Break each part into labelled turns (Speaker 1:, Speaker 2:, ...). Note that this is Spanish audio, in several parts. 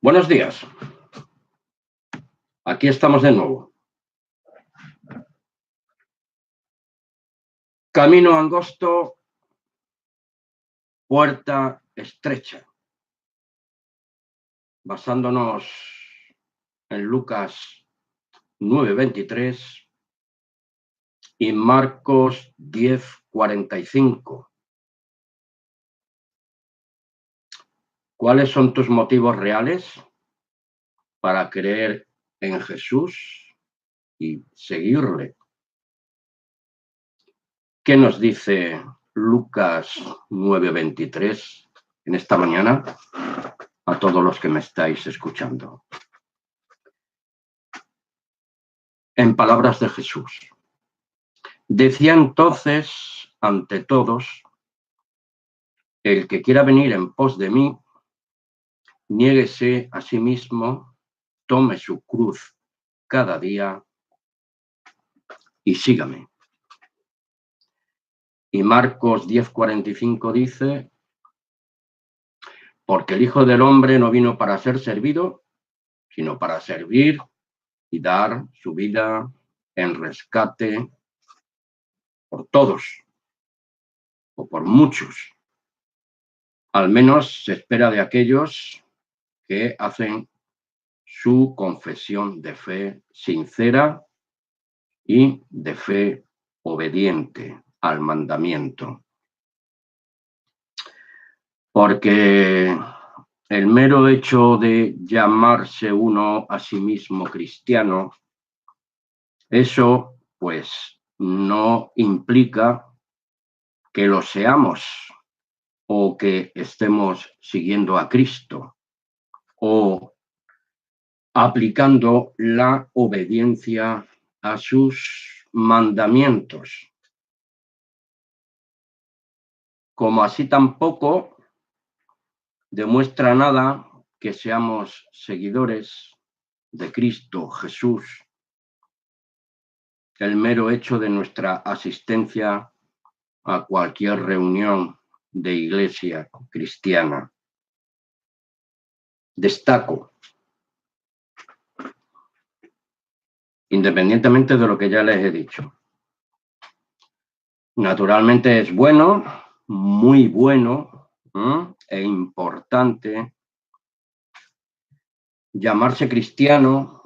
Speaker 1: Buenos días. Aquí estamos de nuevo. Camino angosto, puerta estrecha. Basándonos en Lucas 9:23 y Marcos 10:45. ¿Cuáles son tus motivos reales para creer en Jesús y seguirle? ¿Qué nos dice Lucas 9:23 en esta mañana a todos los que me estáis escuchando? En palabras de Jesús. Decía entonces ante todos: el que quiera venir en pos de mí, niéguese a sí mismo, tome su cruz cada día y sígame. Y Marcos 10:45 dice: porque el Hijo del Hombre no vino para ser servido, sino para servir y dar su vida en rescate por todos o por muchos. Al menos se espera de aquellos que hacen su confesión de fe sincera y de fe obediente al mandamiento. Porque el mero hecho de llamarse uno a sí mismo cristiano, eso pues no implica que lo seamos o que estemos siguiendo a Cristo o aplicando la obediencia a sus mandamientos. Como así tampoco demuestra nada que seamos seguidores de Cristo Jesús el mero hecho de nuestra asistencia a cualquier reunión de iglesia cristiana. Destaco, independientemente de lo que ya les he dicho, naturalmente es bueno, muy bueno, e importante llamarse cristiano,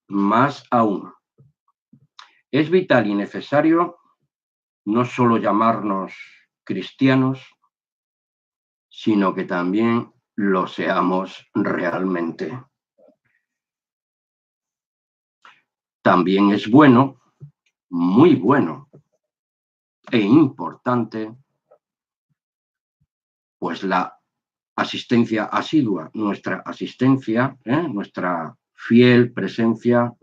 Speaker 1: más aún. Es vital y necesario no solo llamarnos cristianos, sino que también lo seamos realmente. También es bueno, muy bueno e importante, pues la asistencia asidua, nuestra asistencia, nuestra fiel presencia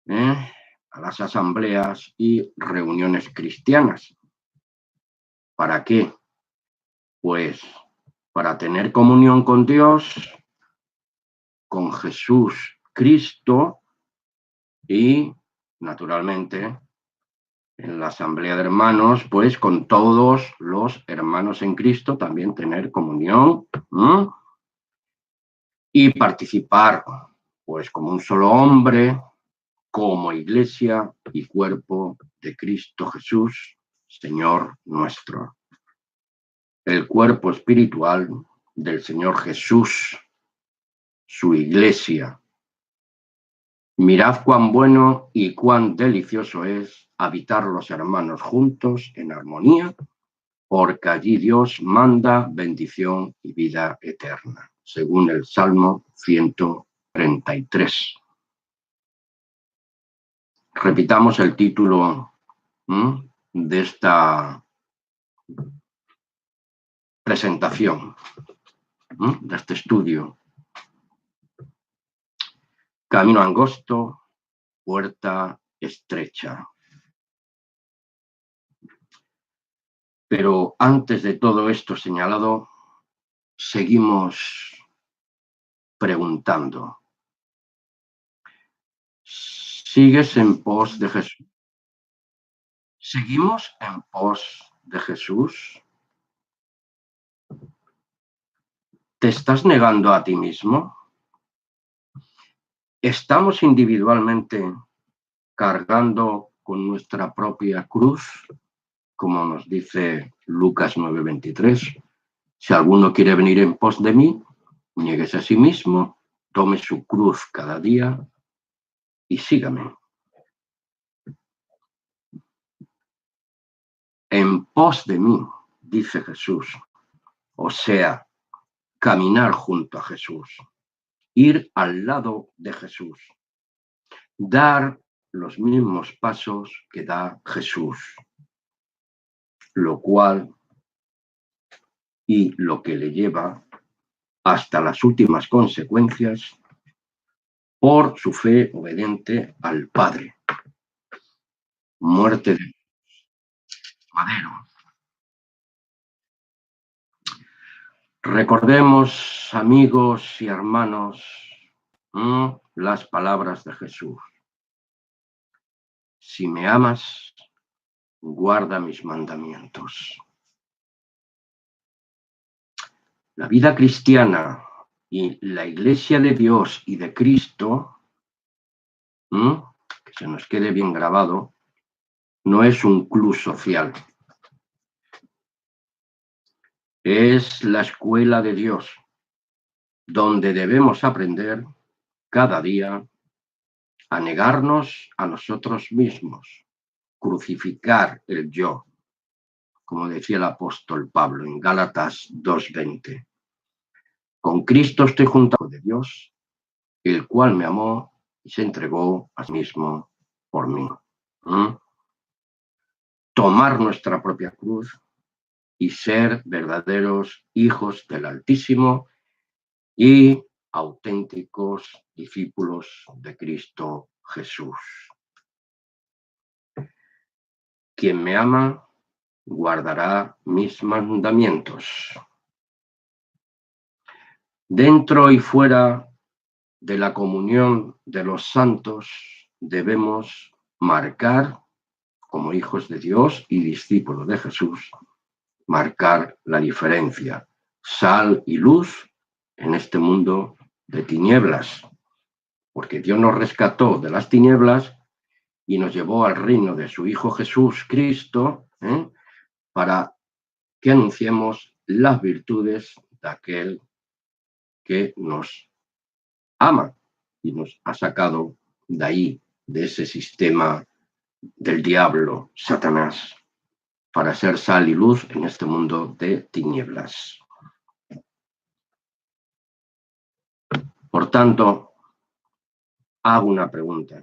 Speaker 1: a las asambleas y reuniones cristianas. ¿Para qué? Pues para tener comunión con Dios, con Jesús Cristo y, naturalmente, en la asamblea de hermanos, pues con todos los hermanos en Cristo también tener comunión y participar, pues como un solo hombre, como iglesia y cuerpo de Cristo Jesús, Señor nuestro. El cuerpo espiritual del Señor Jesús, su iglesia. Mirad cuán bueno y cuán delicioso es habitar los hermanos juntos en armonía, porque allí Dios manda bendición y vida eterna, según el Salmo 133. Repitamos el título de esta presentación, de este estudio. Camino angosto, puerta estrecha. Pero antes de todo esto señalado, seguimos preguntando. ¿Sigues en pos de Jesús? ¿Seguimos en pos de Jesús? ¿Te estás negando a ti mismo? ¿Estamos individualmente cargando con nuestra propia cruz? Como nos dice Lucas 9:23, si alguno quiere venir en pos de mí, niéguese a sí mismo, tome su cruz cada día y sígame. En pos de mí, dice Jesús, o sea, caminar junto a Jesús, ir al lado de Jesús, dar los mismos pasos que da Jesús, lo cual y lo que le lleva hasta las últimas consecuencias por su fe obediente al Padre. Muerte de madero. Recordemos, amigos y hermanos, las palabras de Jesús. Si me amas, guarda mis mandamientos. La vida cristiana y la Iglesia de Dios y de Cristo, que se nos quede bien grabado, no es un club social. Es la escuela de Dios, donde debemos aprender cada día a negarnos a nosotros mismos, crucificar el yo, como decía el apóstol Pablo en Gálatas 2:20. Con Cristo estoy junto de Dios, el cual me amó y se entregó a sí mismo por mí. Tomar nuestra propia cruz y ser verdaderos hijos del Altísimo y auténticos discípulos de Cristo Jesús. Quien me ama, guardará mis mandamientos. Dentro y fuera de la comunión de los santos debemos marcar, como hijos de Dios y discípulos de Jesús, marcar la diferencia, sal y luz en este mundo de tinieblas, porque Dios nos rescató de las tinieblas y nos llevó al reino de su Hijo Jesús Cristo, para que anunciemos las virtudes de aquel que nos ama y nos ha sacado de ahí, de ese sistema del diablo, Satanás, para ser sal y luz en este mundo de tinieblas. Por tanto, hago una pregunta.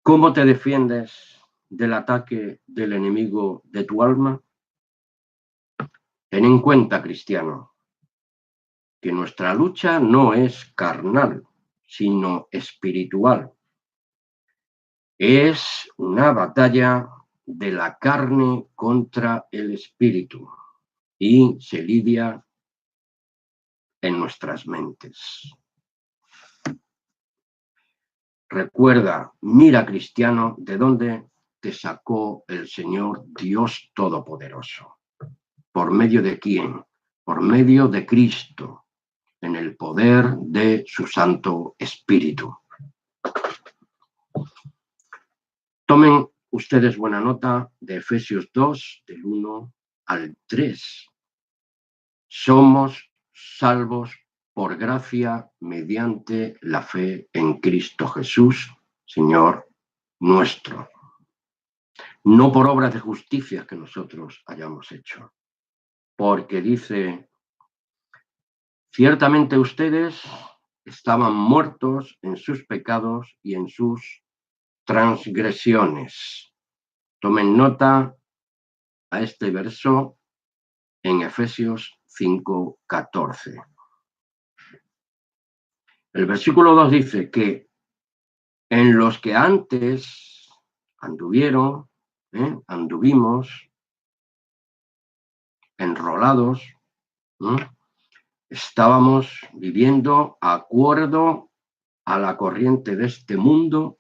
Speaker 1: ¿Cómo te defiendes del ataque del enemigo de tu alma? Ten en cuenta, cristiano, que nuestra lucha no es carnal, sino espiritual. Es una batalla de la carne contra el espíritu y se lidia en nuestras mentes. Recuerda, mira, cristiano, de dónde te sacó el Señor Dios Todopoderoso. ¿Por medio de quién? Por medio de Cristo, en el poder de su Santo Espíritu. Tomen ustedes buena nota de Efesios 2, del 1 al 3. Somos salvos por gracia mediante la fe en Cristo Jesús, Señor nuestro. No por obras de justicia que nosotros hayamos hecho. Porque dice, ciertamente ustedes estaban muertos en sus pecados y en sus transgresiones. Tomen nota a este verso en Efesios 5:14. El versículo 2 dice que en los que antes anduvimos enrolados, estábamos viviendo acuerdo a la corriente de este mundo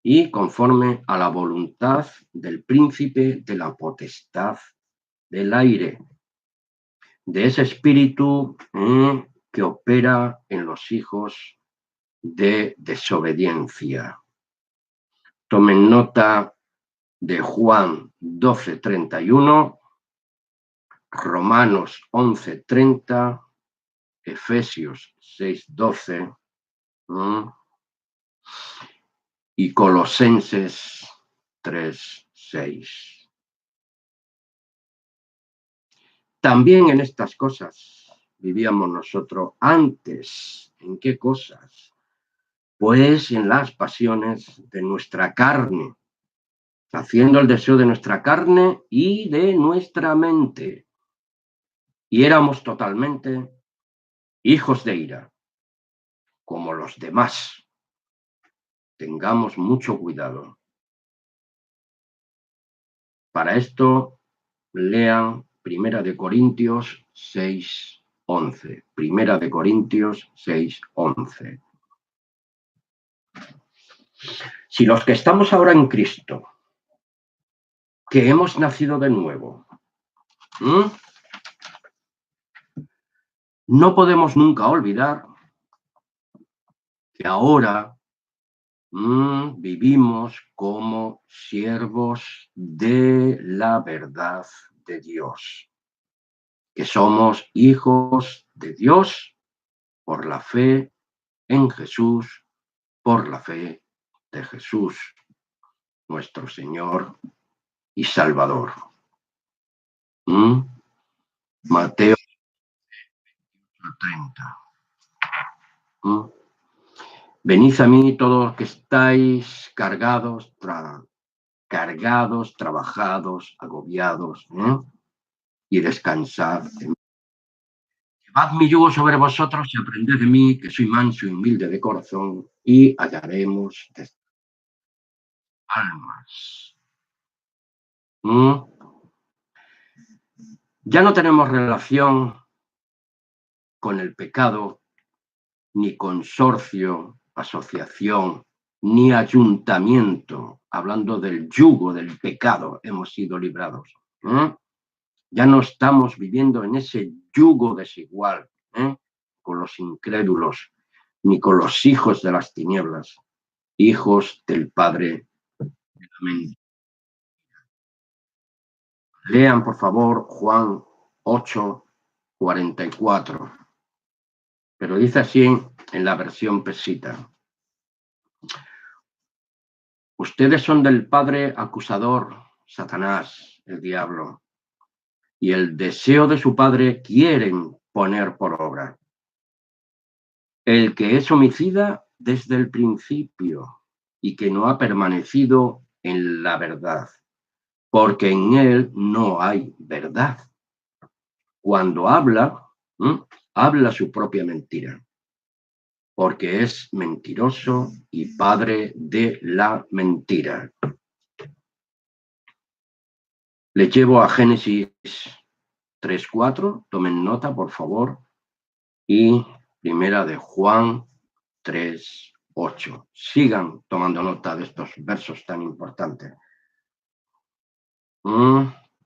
Speaker 1: y conforme a la voluntad del príncipe de la potestad del aire, de ese espíritu que opera en los hijos de desobediencia. Tomen nota de Juan 12:31, Romanos 11:30, Efesios 6:12 y Colosenses 3:6. También en estas cosas vivíamos nosotros antes. ¿En qué cosas? Pues en las pasiones de nuestra carne, haciendo el deseo de nuestra carne y de nuestra mente. Y éramos totalmente hijos de ira, como los demás. Tengamos mucho cuidado. Para esto, lean Primera de Corintios 6:11. Primera de Corintios 6:11. Si los que estamos ahora en Cristo, que hemos nacido de nuevo, no podemos nunca olvidar que ahora vivimos como siervos de la verdad de Dios, que somos hijos de Dios por la fe en Jesús, por la fe de Jesús, nuestro Señor y Salvador. Mateo 30. Venid a mí todos los que estáis cargados, trabajados, agobiados, y descansad. Llevad mi yugo sobre vosotros y aprended de mí, que soy manso y humilde de corazón, y hallaremos almas. Ya no tenemos relación con el pecado, ni consorcio, asociación, ni ayuntamiento. Hablando del yugo del pecado, hemos sido librados. Ya no estamos viviendo en ese yugo desigual con los incrédulos, ni con los hijos de las tinieblas, hijos del Padre de la mentira. Lean, por favor, Juan 8:44. Pero dice así en la versión pesita. Ustedes son del padre acusador, Satanás, el diablo, y el deseo de su padre quieren poner por obra. El que es homicida desde el principio y que no ha permanecido en la verdad, porque en él no hay verdad. Cuando habla, habla su propia mentira, porque es mentiroso y padre de la mentira. Le llevo a Génesis 3:4, tomen nota, por favor, y Primera de Juan 3:8. Sigan tomando nota de estos versos tan importantes.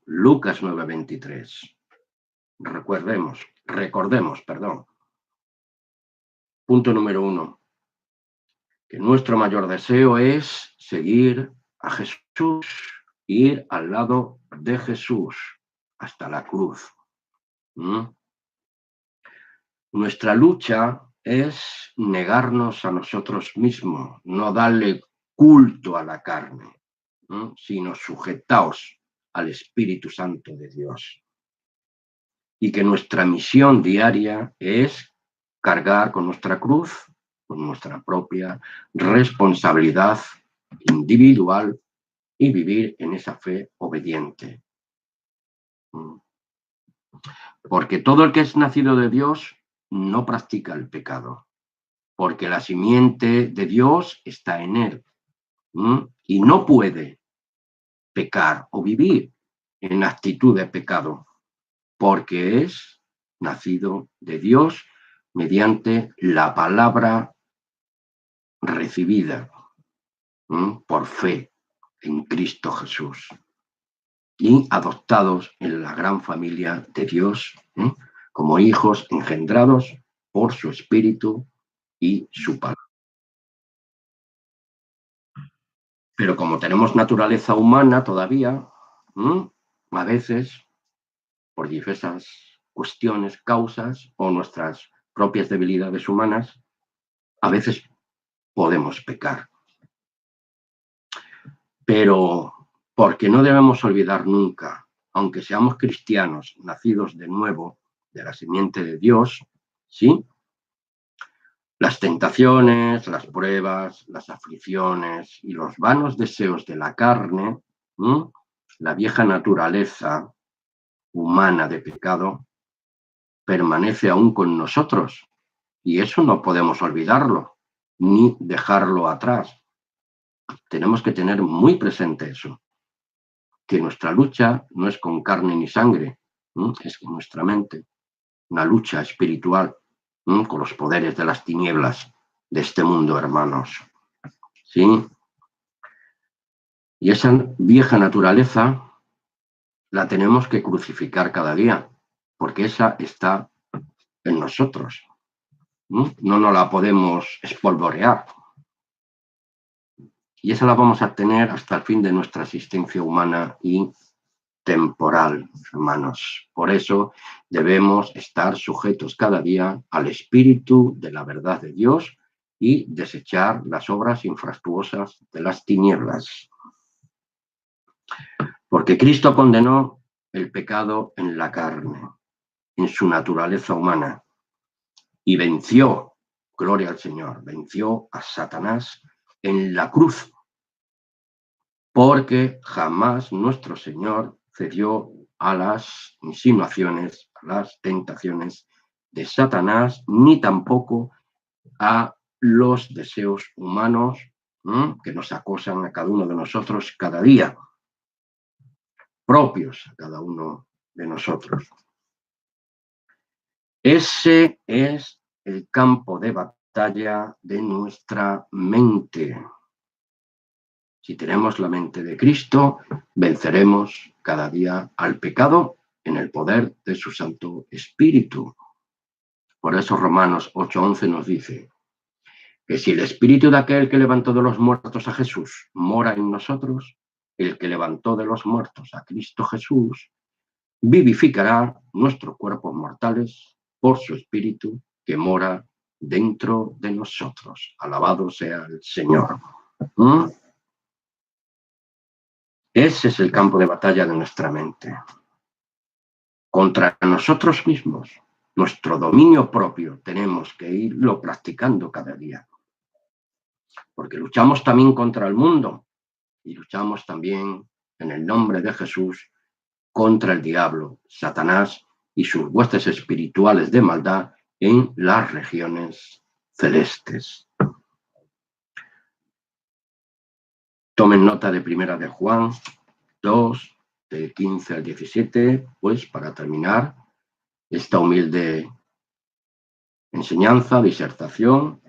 Speaker 1: Lucas 9:23. Recordemos. Punto número 1. Que nuestro mayor deseo es seguir a Jesús, ir al lado de Jesús hasta la cruz. Nuestra lucha es negarnos a nosotros mismos, no darle culto a la carne, sino sujetaos al Espíritu Santo de Dios. Y que nuestra misión diaria es cargar con nuestra cruz, con nuestra propia responsabilidad individual y vivir en esa fe obediente. Porque todo el que es nacido de Dios no practica el pecado, porque la simiente de Dios está en él y no puede pecar o vivir en actitud de pecado, porque es nacido de Dios mediante la palabra recibida por fe en Cristo Jesús y adoptados en la gran familia de Dios como hijos engendrados por su Espíritu y su palabra. Pero como tenemos naturaleza humana todavía, a veces, por diversas cuestiones, causas o nuestras propias debilidades humanas, a veces podemos pecar. Pero porque no debemos olvidar nunca, aunque seamos cristianos nacidos de nuevo, de la simiente de Dios, ¿sí? Las tentaciones, las pruebas, las aflicciones y los vanos deseos de la carne, la vieja naturaleza humana de pecado, permanece aún con nosotros. Y eso no podemos olvidarlo, ni dejarlo atrás. Tenemos que tener muy presente eso, que nuestra lucha no es con carne ni sangre, es con nuestra mente, una lucha espiritual con los poderes de las tinieblas de este mundo, hermanos. ¿Sí? Y esa vieja naturaleza la tenemos que crucificar cada día, porque esa está en nosotros. No nos la podemos espolvorear. Y esa la vamos a tener hasta el fin de nuestra existencia humana y temporal, hermanos. Por eso debemos estar sujetos cada día al Espíritu de la verdad de Dios y desechar las obras infructuosas de las tinieblas. Porque Cristo condenó el pecado en la carne, en su naturaleza humana, y venció, gloria al Señor, venció a Satanás en la cruz, porque jamás nuestro Señor cedió a las insinuaciones, a las tentaciones de Satanás, ni tampoco a los deseos humanos que nos acosan a cada uno de nosotros cada día, propios a cada uno de nosotros. Ese es el campo de batalla de nuestra mente. Si tenemos la mente de Cristo, venceremos cada día al pecado en el poder de su Santo Espíritu. Por eso Romanos 8:11 nos dice que si el Espíritu de aquel que levantó de los muertos a Jesús mora en nosotros, el que levantó de los muertos a Cristo Jesús vivificará nuestros cuerpos mortales por su Espíritu que mora dentro de nosotros. Alabado sea el Señor. Ese es el campo de batalla de nuestra mente. Contra nosotros mismos, nuestro dominio propio, tenemos que irlo practicando cada día. Porque luchamos también contra el mundo y luchamos también en el nombre de Jesús contra el diablo, Satanás y sus huestes espirituales de maldad en las regiones celestes. Tomen nota de Primera de Juan 2, del 15 al 17, pues para terminar esta humilde enseñanza, disertación,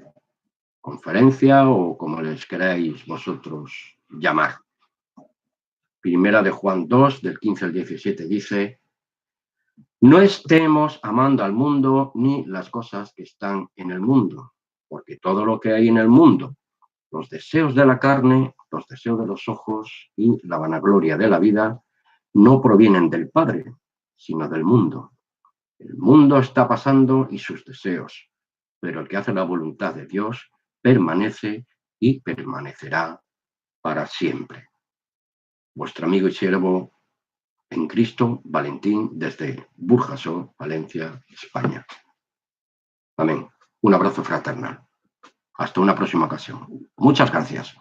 Speaker 1: conferencia o como les queráis vosotros llamar. Primera de Juan 2, del 15 al 17 dice: no estemos amando al mundo ni las cosas que están en el mundo, porque todo lo que hay en el mundo, los deseos de la carne, los deseos de los ojos y la vanagloria de la vida, no provienen del Padre, sino del mundo. El mundo está pasando y sus deseos, pero el que hace la voluntad de Dios permanece y permanecerá para siempre. Vuestro amigo y siervo en Cristo, Valentín, desde Burjasó, Valencia, España. Amén. Un abrazo fraternal. Hasta una próxima ocasión. Muchas gracias.